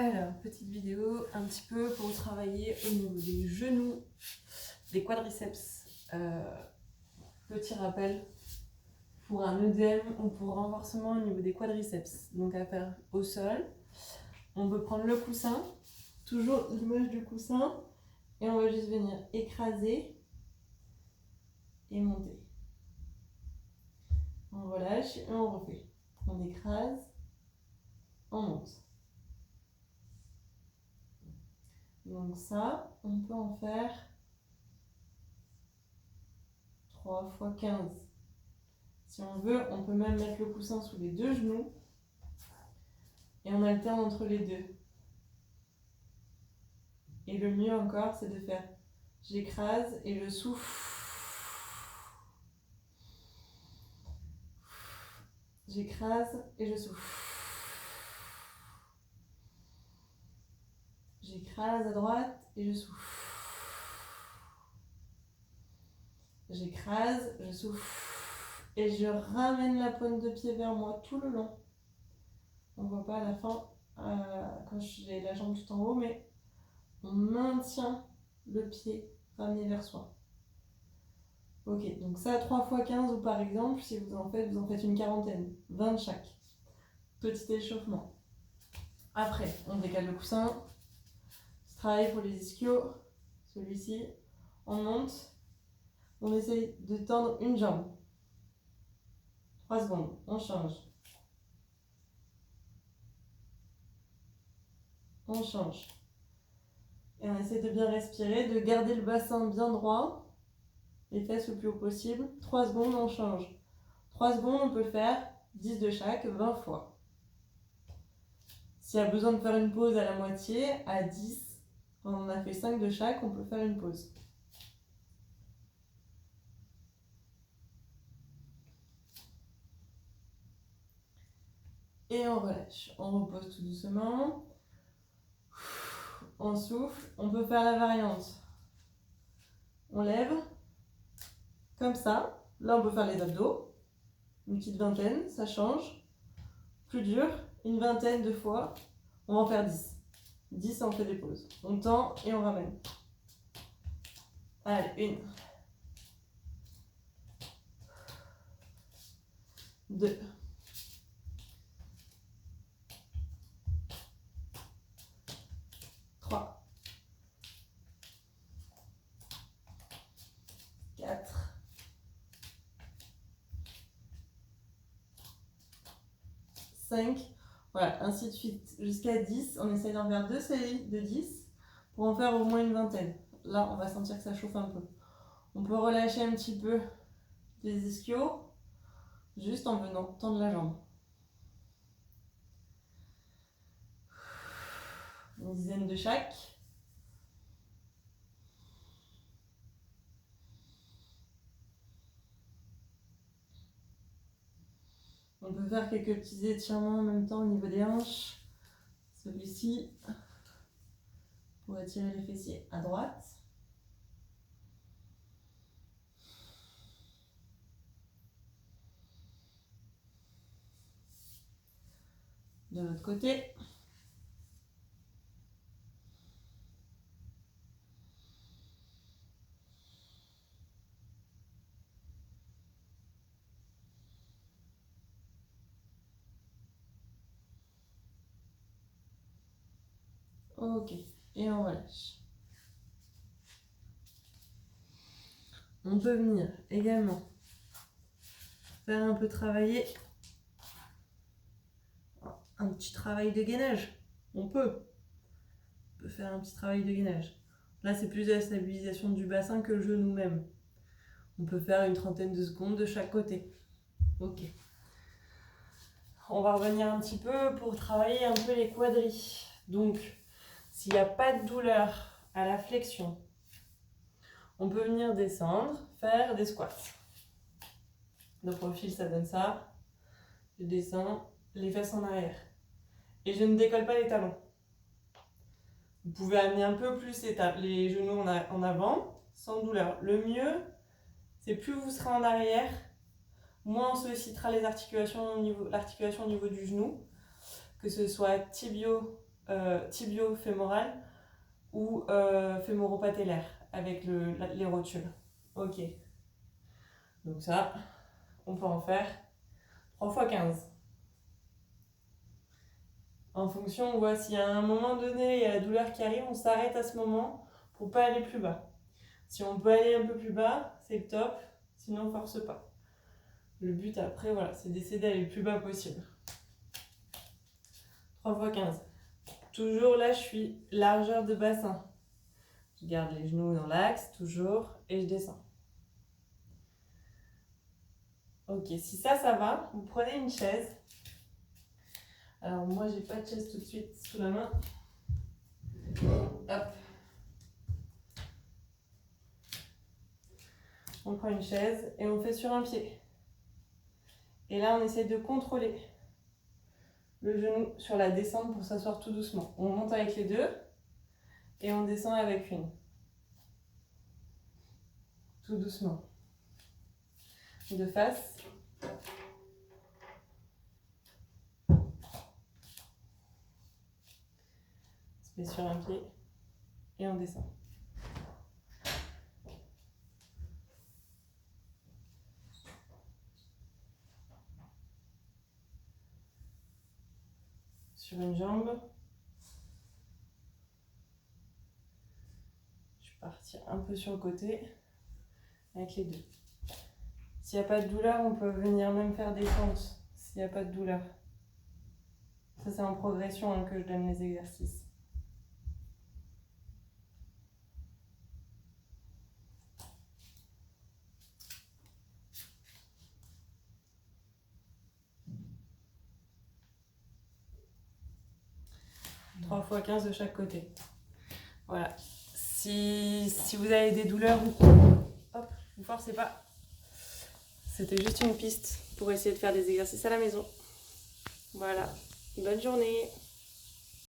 Alors, petite vidéo un petit peu pour travailler au niveau des genoux, des quadriceps. Petit rappel pour un œdème ou pour renforcement au niveau des quadriceps. Donc à faire au sol. On peut prendre le coussin, toujours l'image du coussin, et on va juste venir écraser et monter. On relâche et on refait. On écrase, on monte. Donc ça, on peut en faire 3 fois 15. Si on veut, on peut même mettre le coussin sous les deux genoux et on alterne entre les deux. Et le mieux encore, c'est de faire j'écrase et je souffle. J'écrase et je souffle. J'écrase à droite et je souffle. J'écrase, je souffle. Et je ramène la pointe de pied vers moi tout le long. On ne voit pas à la fin quand j'ai la jambe tout en haut, mais on maintient le pied ramené vers soi. Ok, donc ça 3 fois 15 ou par exemple, si vous en faites une quarantaine, 20 de chaque. Petit échauffement. Après, on décale le coussin. Je travaille pour les ischios, celui-ci. On monte. On essaye de tendre une jambe. 3 secondes, on change. On change. Et on essaie de bien respirer, de garder le bassin bien droit. Les fesses le plus haut possible. 3 secondes, on change. 3 secondes, on peut le faire 10 de chaque, 20 fois. S'il y a besoin de faire une pause à la moitié, à 10, quand on a fait 5 de chaque, on peut faire une pause. Et on relâche. On repose tout doucement. On souffle. On peut faire la variante. On lève. Comme ça. Là, on peut faire les abdos. Une petite vingtaine, ça change. Plus dur, une vingtaine de fois. On va en faire 10. 10, on fait des pauses. On tend et on ramène. Allez, 1. 2. 3. 4. 5. Voilà, ainsi de suite jusqu'à 10. On essaye d'en faire 2 séries de 10 pour en faire au moins une vingtaine. Là, on va sentir que ça chauffe un peu. On peut relâcher un petit peu les ischios juste en venant tendre la jambe. Une dizaine de chaque. On peut faire quelques petits étirements en même temps au niveau des hanches. Celui-ci pour étirer les fessiers à droite. De l'autre côté. Ok, et on relâche. On peut venir également faire un peu travailler un petit travail de gainage. On peut faire un petit travail de gainage. Là, c'est plus la stabilisation du bassin que le genou même. On peut faire une trentaine de secondes de chaque côté. Ok. On va revenir un petit peu pour travailler un peu les quadris. Donc, s'il n'y a pas de douleur à la flexion, on peut venir descendre, faire des squats. Le profil, ça donne ça. Je descends, les fesses en arrière. Et je ne décolle pas les talons. Vous pouvez amener un peu plus les genoux en avant, sans douleur. Le mieux, c'est plus vous serez en arrière, moins on sollicitera l'articulation au niveau du genou, que ce soit tibio-fémoral ou fémoro-patellaire avec les rotules. Ok. Donc ça, on peut en faire 3 fois 15. En fonction, on voit s'il y a un moment donné, il y a la douleur qui arrive, on s'arrête à ce moment pour pas aller plus bas. Si on peut aller un peu plus bas, c'est le top, sinon on force pas. Le but après, voilà, c'est d'essayer d'aller le plus bas possible. 3 fois 15. Toujours là, je suis largeur de bassin. Je garde les genoux dans l'axe, toujours, et je descends. Ok, si ça va, vous prenez une chaise. Alors moi, j'ai pas de chaise tout de suite sous la main. Hop. On prend une chaise et on fait sur un pied. Et là, on essaie de contrôler le genou sur la descente pour s'asseoir tout doucement. On monte avec les deux et on descend avec une. Tout doucement. De face. On se met sur un pied et on descend. Sur une jambe. Je vais partir un peu sur le côté avec les deux. S'il n'y a pas de douleur, on peut venir même faire des fentes. S'il n'y a pas de douleur. Ça, c'est en progression que je donne les exercices. « 3 fois 15 de chaque côté. Voilà. Si vous avez des douleurs, hop, vous forcez pas. C'était juste une piste pour essayer de faire des exercices à la maison. Voilà. Bonne journée.